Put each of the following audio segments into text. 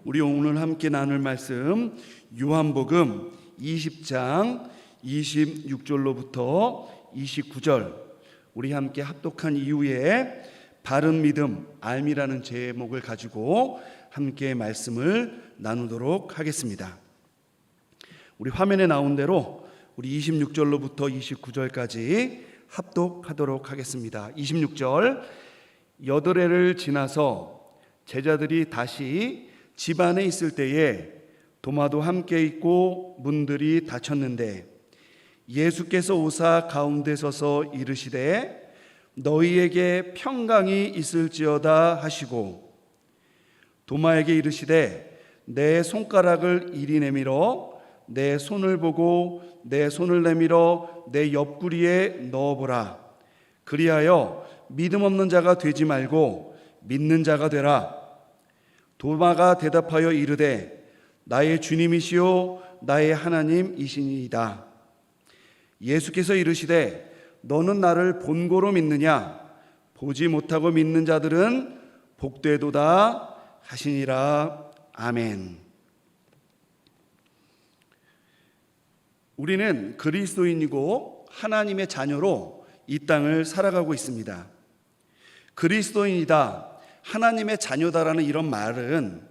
우리 오늘 함께 나눌 말씀 요한복음 20장 26절로부터 29절, 우리 함께 합독한 이후에 바른 믿음 알미라는 제목을 가지고 함께 말씀을 나누도록 하겠습니다. 우리 화면에 나온 대로 우리 26절로부터 29절까지 합독하도록 하겠습니다. 26절, 여드레를 지나서 제자들이 다시 집 안에 있을 때에 도마도 함께 있고 문들이 닫혔는데 예수께서 오사 가운데 서서 이르시되 너희에게 평강이 있을지어다 하시고 도마에게 이르시되 내 손가락을 이리 내밀어 내 손을 보고 내 손을 내밀어 내 옆구리에 넣어보라. 그리하여 믿음 없는 자가 되지 말고 믿는 자가 되라. 도마가 대답하여 이르되 나의 주님이시요 나의 하나님이시니이다. 예수께서 이르시되 너는 나를 본고로 믿느냐? 보지 못하고 믿는 자들은 복되도다 하시니라. 아멘. 우리는 그리스도인이고 하나님의 자녀로 이 땅을 살아가고 있습니다. 그리스도인이다, 하나님의 자녀다라는 이런 말은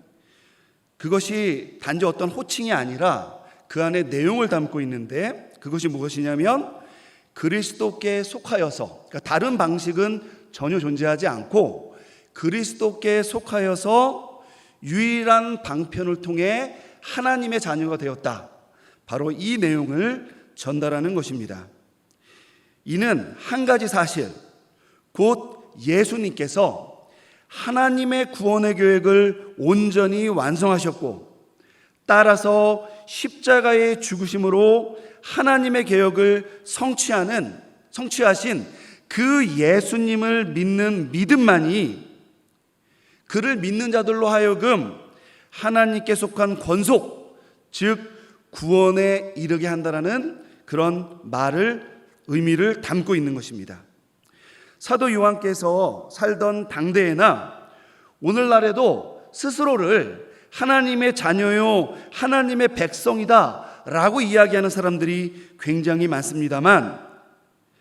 그것이 단지 어떤 호칭이 아니라 그 안에 내용을 담고 있는데, 그것이 무엇이냐면 그리스도께 속하여서, 그러니까 다른 방식은 전혀 존재하지 않고 그리스도께 속하여서 유일한 방편을 통해 하나님의 자녀가 되었다, 바로 이 내용을 전달하는 것입니다. 이는 한 가지 사실, 곧 예수님께서 하나님의 구원의 계획을 온전히 완성하셨고 따라서 십자가의 죽으심으로 하나님의 계획을 성취하신 그 예수님을 믿는 믿음만이 그를 믿는 자들로 하여금 하나님께 속한 권속, 즉 구원에 이르게 한다라는 그런 의미를 담고 있는 것입니다. 사도 요한께서 살던 당대에나 오늘날에도 스스로를 하나님의 자녀요, 하나님의 백성이다 라고 이야기하는 사람들이 굉장히 많습니다만,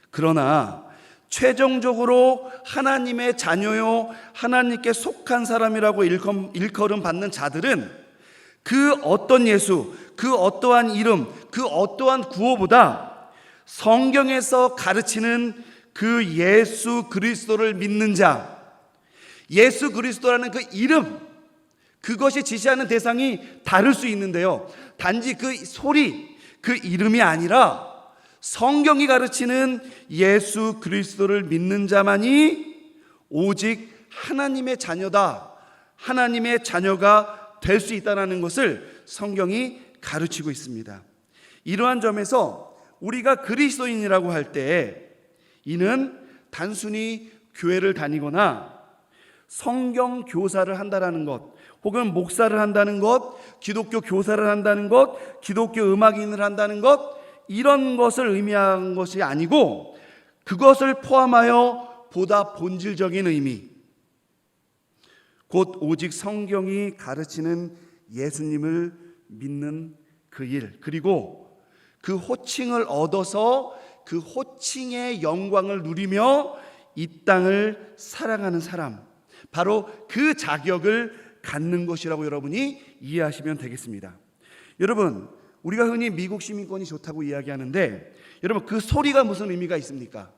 그러나 최종적으로 하나님의 자녀요, 하나님께 속한 사람이라고 일컬음 받는 자들은 그 어떤 예수, 그 어떠한 이름, 그 어떠한 구호보다 성경에서 가르치는 그 예수 그리스도를 믿는 자, 예수 그리스도라는 그 이름, 그것이 지시하는 대상이 다를 수 있는데요, 단지 그 소리, 그 이름이 아니라 성경이 가르치는 예수 그리스도를 믿는 자만이 오직 하나님의 자녀다, 하나님의 자녀가 될 수 있다는 것을 성경이 가르치고 있습니다. 이러한 점에서 우리가 그리스도인이라고 할 때 이는 단순히 교회를 다니거나 성경 교사를 한다는 것, 혹은 목사를 한다는 것, 기독교 교사를 한다는 것, 기독교 음악인을 한다는 것, 이런 것을 의미한 것이 아니고 그것을 포함하여 보다 본질적인 의미, 곧 오직 성경이 가르치는 예수님을 믿는 그 일, 그리고 그 호칭을 얻어서 그 호칭의 영광을 누리며 이 땅을 살아가는 사람, 바로 그 자격을 갖는 것이라고 여러분이 이해하시면 되겠습니다. 여러분, 우리가 흔히 미국 시민권이 좋다고 이야기하는데, 여러분 그 소리가 무슨 의미가 있습니까?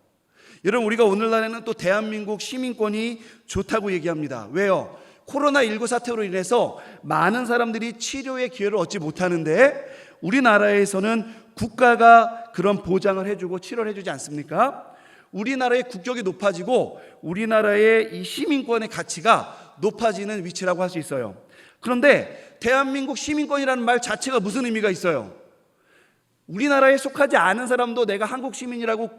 여러분, 우리가 오늘날에는 또 대한민국 시민권이 좋다고 얘기합니다. 왜요? 코로나19 사태로 인해서 많은 사람들이 치료의 기회를 얻지 못하는데 우리나라에서는 국가가 그런 보장을 해주고 치료를 해주지 않습니까? 우리나라의 국격이 높아지고 우리나라의 이 시민권의 가치가 높아지는 위치라고 할 수 있어요. 그런데 대한민국 시민권이라는 말 자체가 무슨 의미가 있어요? 우리나라에 속하지 않은 사람도 내가 한국 시민이라고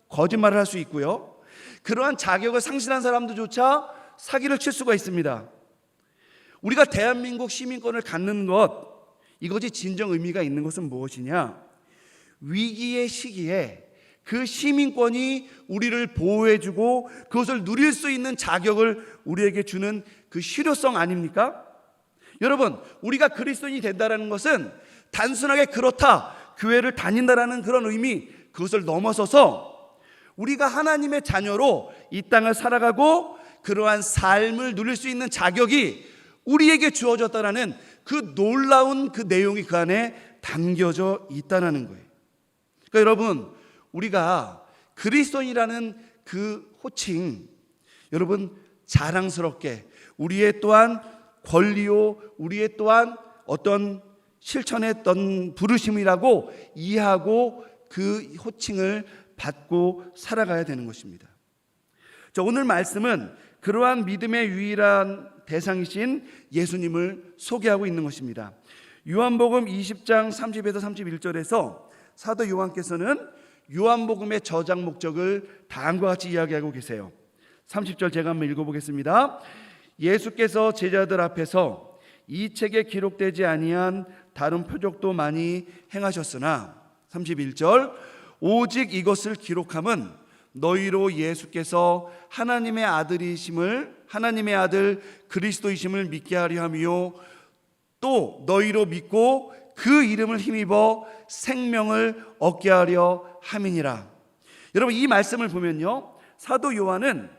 거짓말을 할 수 있고요, 그러한 자격을 상실한 사람들조차 사기를 칠 수가 있습니다. 우리가 대한민국 시민권을 갖는 것, 이것이 진정 의미가 있는 것은 무엇이냐? 위기의 시기에 그 시민권이 우리를 보호해주고 그것을 누릴 수 있는 자격을 우리에게 주는 그 실효성 아닙니까? 여러분, 우리가 그리스도인이 된다는 것은 단순하게 그렇다, 교회를 다닌다라는 그런 의미, 그것을 넘어서서 우리가 하나님의 자녀로 이 땅을 살아가고 그러한 삶을 누릴 수 있는 자격이 우리에게 주어졌다라는 그 놀라운 그 내용이 그 안에 담겨져 있다는 거예요. 그러니까 여러분, 우리가 그리스도인이라는 그 호칭, 여러분 자랑스럽게 우리의 또한 권리요, 우리의 또한 어떤 실천했던 부르심이라고 이해하고 그 호칭을 받고 살아가야 되는 것입니다. 자, 오늘 말씀은 그러한 믿음의 유일한 대상이신 예수님을 소개하고 있는 것입니다. 요한복음 20장 30에서 31절에서 사도 요한께서는 요한복음의 저작 목적을 다음과 같이 이야기하고 계세요. 30절 제가 한번 읽어보겠습니다. 예수께서 제자들 앞에서 이 책에 기록되지 아니한 다른 표적도 많이 행하셨으나 31절 오직 이것을 기록함은 너희로 예수께서 하나님의 아들이심을, 하나님의 아들 그리스도이심을 믿게 하려 함이요 또 너희로 믿고 그 이름을 힘입어 생명을 얻게 하려 함이니라. 여러분, 이 말씀을 보면요, 사도 요한은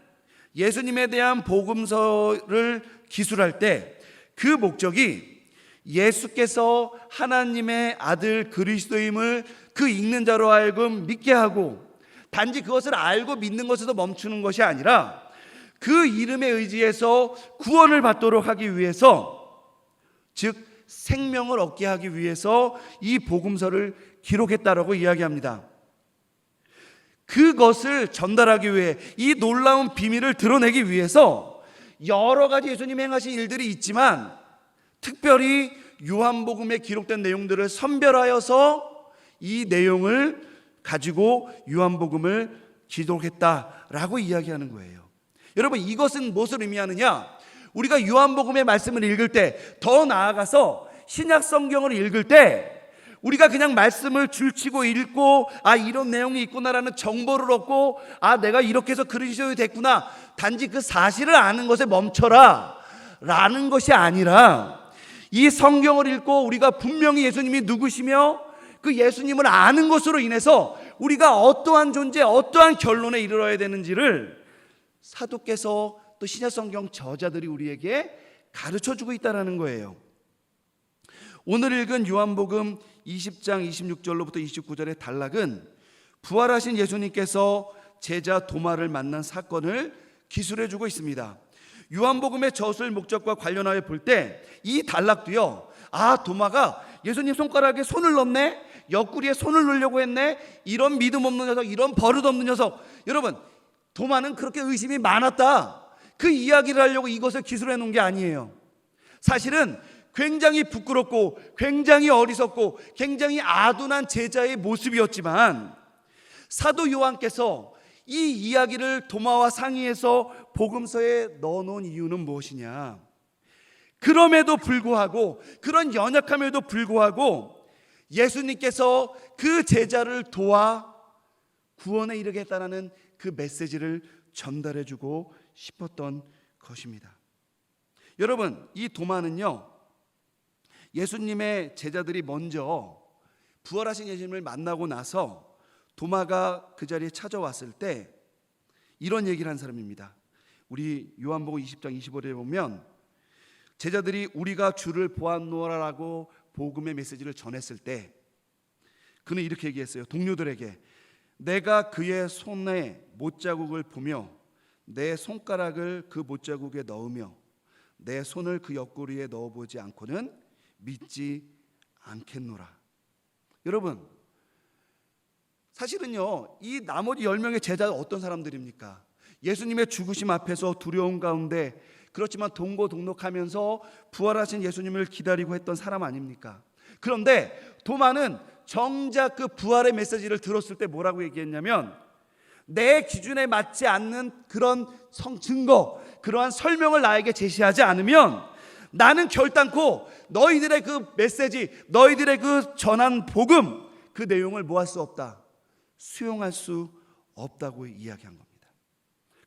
예수님에 대한 복음서를 기술할 때 그 목적이 예수께서 하나님의 아들 그리스도임을 그 읽는 자로 하여금 믿게 하고, 단지 그것을 알고 믿는 것에서 멈추는 것이 아니라 그 이름에 의지해서 구원을 받도록 하기 위해서, 즉 생명을 얻게 하기 위해서 이 복음서를 기록했다라고 이야기합니다. 그것을 전달하기 위해, 이 놀라운 비밀을 드러내기 위해서 여러 가지 예수님이 행하신 일들이 있지만 특별히 요한복음에 기록된 내용들을 선별하여서 이 내용을 가지고 요한복음을 기록했다라고 이야기하는 거예요. 여러분, 이것은 무엇을 의미하느냐? 우리가 요한복음의 말씀을 읽을 때, 더 나아가서 신약 성경을 읽을 때 우리가 그냥 말씀을 줄치고 읽고 이런 내용이 있구나라는 정보를 얻고 내가 이렇게 해서 그리스도인이 됐구나, 단지 그 사실을 아는 것에 멈춰라 라는 것이 아니라, 이 성경을 읽고 우리가 분명히 예수님이 누구시며 그 예수님을 아는 것으로 인해서 우리가 어떠한 존재, 어떠한 결론에 이르러야 되는지를 사도께서 또 신약 성경 저자들이 우리에게 가르쳐주고 있다는 거예요. 오늘 읽은 요한복음 20장 26절로부터 29절의 단락은 부활하신 예수님께서 제자 도마를 만난 사건을 기술해주고 있습니다. 요한복음의 저술 목적과 관련하여 볼 때 이 단락도요, 도마가 예수님 손가락에 손을 넣네, 옆구리에 손을 넣으려고 했네, 이런 믿음 없는 녀석, 이런 버릇 없는 녀석. 여러분, 도마는 그렇게 의심이 많았다, 그 이야기를 하려고 이것을 기술해 놓은 게 아니에요. 사실은 굉장히 부끄럽고 굉장히 어리석고 굉장히 아둔한 제자의 모습이었지만, 사도 요한께서 이 이야기를 도마와 상의해서 복음서에 넣어놓은 이유는 무엇이냐? 그럼에도 불구하고, 그런 연약함에도 불구하고 예수님께서 그 제자를 도와 구원에 이르게 했다는 그 메시지를 전달해주고 싶었던 것입니다. 여러분, 이 도마는요, 예수님의 제자들이 먼저 부활하신 예수님을 만나고 나서 도마가 그 자리에 찾아왔을 때 이런 얘기를 한 사람입니다. 우리 요한복음 20장 25절에 보면 제자들이 우리가 주를 보았노라라고 복음의 메시지를 전했을 때 그는 이렇게 얘기했어요. 동료들에게 내가 그의 손에 못자국을 보며 내 손가락을 그 못자국에 넣으며 내 손을 그 옆구리에 넣어보지 않고는 믿지 않겠노라. 여러분, 사실은요, 이 나머지 10명의 제자는 어떤 사람들입니까? 예수님의 죽으심 앞에서 두려움 가운데, 그렇지만 동고동락하면서 부활하신 예수님을 기다리고 했던 사람 아닙니까? 그런데 도마는 정작 그 부활의 메시지를 들었을 때 뭐라고 얘기했냐면, 내 기준에 맞지 않는 그런 증거, 그러한 설명을 나에게 제시하지 않으면 나는 결단코 너희들의 그 메시지, 너희들의 그 전한 복음, 그 내용을 뭐 할 수 없다, 수용할 수 없다고 이야기한 겁니다.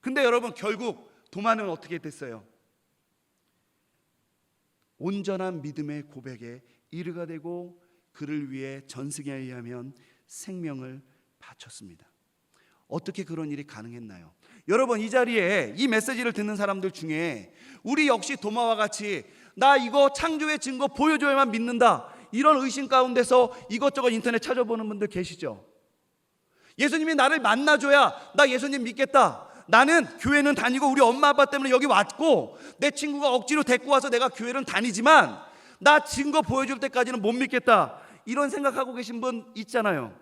근데 여러분, 결국 도마는 어떻게 됐어요? 온전한 믿음의 고백에 이르가 되고 그를 위해 전승에 의하면 생명을 바쳤습니다. 어떻게 그런 일이 가능했나요? 여러분, 이 자리에 이 메시지를 듣는 사람들 중에 우리 역시 도마와 같이 나 이거 창조의 증거 보여줘야만 믿는다, 이런 의심 가운데서 이것저것 인터넷 찾아보는 분들 계시죠? 예수님이 나를 만나줘야 나 예수님 믿겠다, 나는 교회는 다니고 우리 엄마 아빠 때문에 여기 왔고 내 친구가 억지로 데리고 와서 내가 교회는 다니지만 나 증거 보여줄 때까지는 못 믿겠다, 이런 생각하고 계신 분 있잖아요.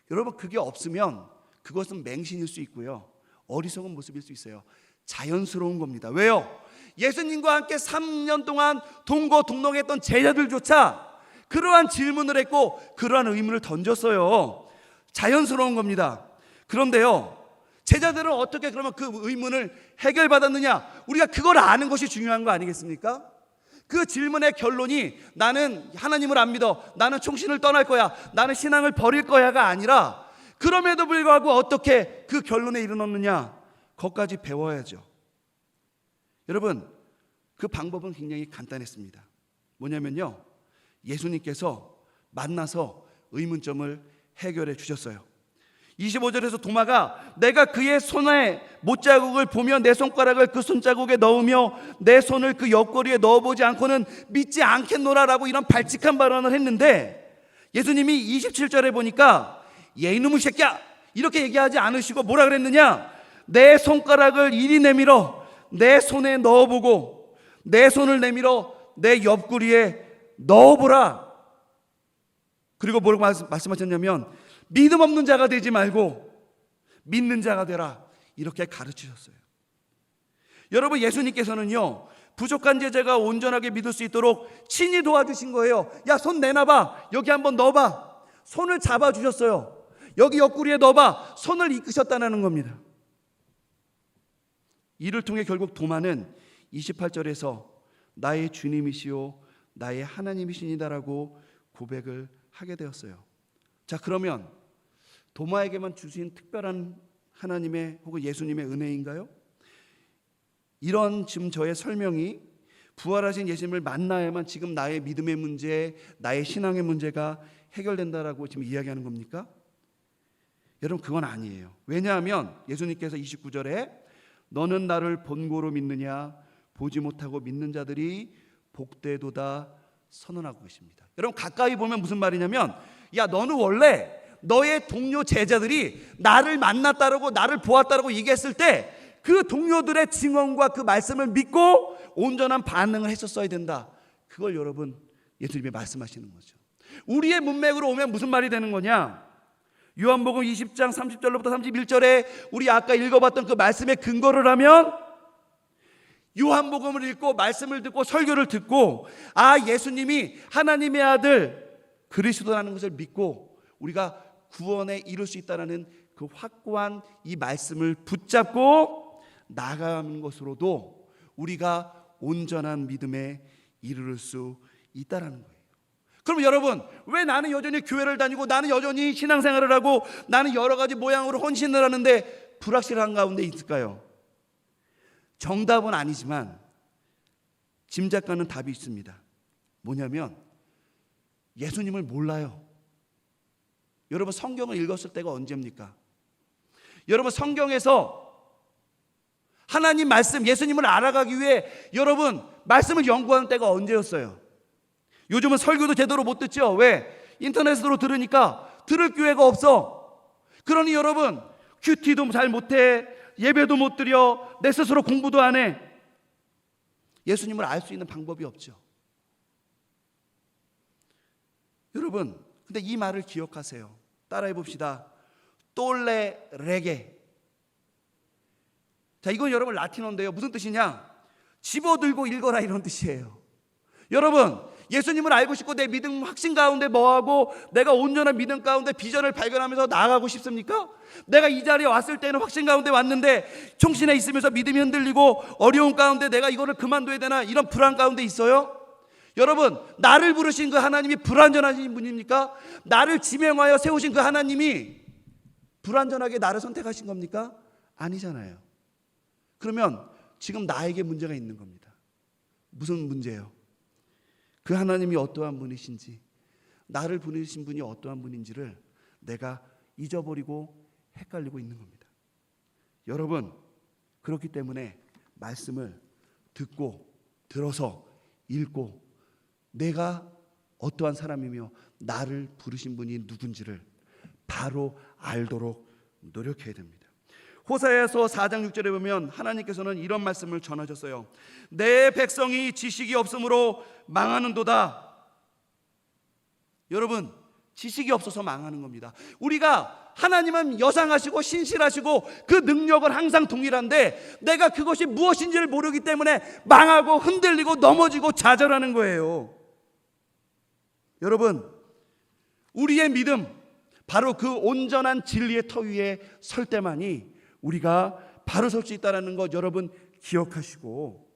여러분, 그게 없으면 그것은 맹신일 수 있고요, 어리석은 모습일 수 있어요. 자연스러운 겁니다. 왜요? 예수님과 함께 3년 동안 동거동록했던 제자들조차 그러한 질문을 했고 그러한 의문을 던졌어요. 자연스러운 겁니다. 그런데요, 제자들은 어떻게 그러면 그 의문을 해결받았느냐? 우리가 그걸 아는 것이 중요한 거 아니겠습니까? 그 질문의 결론이 나는 하나님을 안 믿어, 나는 총신을 떠날 거야, 나는 신앙을 버릴 거야가 아니라 그럼에도 불구하고 어떻게 그 결론에 이르렀느냐? 거기까지 배워야죠. 여러분, 그 방법은 굉장히 간단했습니다. 뭐냐면요, 예수님께서 만나서 의문점을 해결해 주셨어요. 25절에서 도마가 내가 그의 손에 못자국을 보며 내 손가락을 그 손자국에 넣으며 내 손을 그 옆구리에 넣어보지 않고는 믿지 않겠노라라고 이런 발칙한 발언을 했는데, 예수님이 27절에 보니까 야 이놈의 새끼야, 이렇게 얘기하지 않으시고 뭐라 그랬느냐? 내 손가락을 이리 내밀어 내 손에 넣어보고 내 손을 내밀어 내 옆구리에 넣어보라. 그리고 뭐라고 말씀하셨냐면 믿음 없는 자가 되지 말고 믿는 자가 되라, 이렇게 가르치셨어요. 여러분, 예수님께서는요, 부족한 제자가 온전하게 믿을 수 있도록 친히 도와주신 거예요. 야, 손 내놔봐, 여기 한번 넣어봐. 손을 잡아주셨어요. 여기 옆구리에 넣어봐. 손을 이끄셨다는 겁니다. 이를 통해 결국 도마는 28절에서 나의 주님이시오 나의 하나님이시니다라고 고백을 하게 되었어요. 자, 그러면 도마에게만 주신 특별한 하나님의 혹은 예수님의 은혜인가요? 이런 지금 저의 설명이 부활하신 예수님을 만나야만 지금 나의 믿음의 문제, 나의 신앙의 문제가 해결된다라고 지금 이야기하는 겁니까? 여러분, 그건 아니에요. 왜냐하면 예수님께서 29절에 너는 나를 본고로 믿느냐? 보지 못하고 믿는 자들이 복되도다 선언하고 계십니다. 여러분, 가까이 보면 무슨 말이냐면, 야, 너는 원래 너의 동료 제자들이 나를 만났다라고 나를 보았다라고 얘기했을 때 그 동료들의 증언과 그 말씀을 믿고 온전한 반응을 했었어야 된다. 그걸 여러분, 예수님이 말씀하시는 거죠. 우리의 문맥으로 오면 무슨 말이 되는 거냐? 요한복음 20장 30절로부터 31절에 우리 아까 읽어봤던 그 말씀에 근거를 하면, 요한복음을 읽고 말씀을 듣고 설교를 듣고 예수님이 하나님의 아들 그리스도라는 것을 믿고 우리가 구원에 이룰 수 있다는 그 확고한 이 말씀을 붙잡고 나아가는 것으로도 우리가 온전한 믿음에 이르를 수 있다는 거예요. 그럼 여러분, 왜 나는 여전히 교회를 다니고 나는 여전히 신앙생활을 하고 나는 여러 가지 모양으로 헌신을 하는데 불확실한 가운데 있을까요? 정답은 아니지만 짐작가는 답이 있습니다. 뭐냐면 예수님을 몰라요. 여러분, 성경을 읽었을 때가 언제입니까? 여러분, 성경에서 하나님 말씀, 예수님을 알아가기 위해 여러분 말씀을 연구하는 때가 언제였어요? 요즘은 설교도 제대로 못 듣죠. 왜? 인터넷으로 들으니까 들을 기회가 없어. 그러니 여러분, 큐티도 잘 못해, 예배도 못 드려, 내 스스로 공부도 안 해. 예수님을 알 수 있는 방법이 없죠. 여러분, 근데 이 말을 기억하세요. 따라해 봅시다. 똘레 레게. 자, 이건 여러분 라틴어인데요, 무슨 뜻이냐? 집어들고 읽어라, 이런 뜻이에요. 여러분, 예수님을 알고 싶고 내 믿음 확신 가운데 뭐하고 내가 온전한 믿음 가운데 비전을 발견하면서 나아가고 싶습니까? 내가 이 자리에 왔을 때는 확신 가운데 왔는데 총신에 있으면서 믿음이 흔들리고 어려운 가운데 내가 이거를 그만둬야 되나, 이런 불안 가운데 있어요? 여러분, 나를 부르신 그 하나님이 불완전하신 분입니까? 나를 지명하여 세우신 그 하나님이 불완전하게 나를 선택하신 겁니까? 아니잖아요. 그러면 지금 나에게 문제가 있는 겁니다. 무슨 문제예요? 그 하나님이 어떠한 분이신지, 나를 보내신 분이 어떠한 분인지를 내가 잊어버리고 헷갈리고 있는 겁니다. 여러분, 그렇기 때문에 말씀을 듣고 들어서 읽고 내가 어떠한 사람이며 나를 부르신 분이 누군지를 바로 알도록 노력해야 됩니다. 호세아서 4장 6절에 보면 하나님께서는 이런 말씀을 전하셨어요. 내 백성이 지식이 없으므로 망하는도다. 여러분, 지식이 없어서 망하는 겁니다. 우리가 하나님은 여상하시고 신실하시고 그 능력은 항상 동일한데 내가 그것이 무엇인지를 모르기 때문에 망하고 흔들리고 넘어지고 좌절하는 거예요. 여러분, 우리의 믿음, 바로 그 온전한 진리의 터 위에 설 때만이 우리가 바로 설 수 있다는 것 여러분 기억하시고,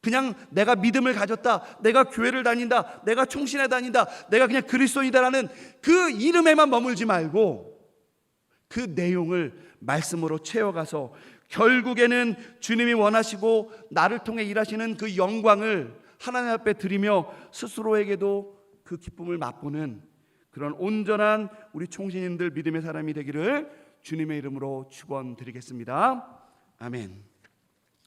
그냥 내가 믿음을 가졌다, 내가 교회를 다닌다, 내가 총신에 다닌다, 내가 그냥 그리스도인이다라는 그 이름에만 머물지 말고 그 내용을 말씀으로 채워가서 결국에는 주님이 원하시고 나를 통해 일하시는 그 영광을 하나님 앞에 드리며 스스로에게도 그 기쁨을 맛보는 그런 온전한 우리 총신인들 믿음의 사람이 되기를 주님의 이름으로 축원드리겠습니다. 아멘.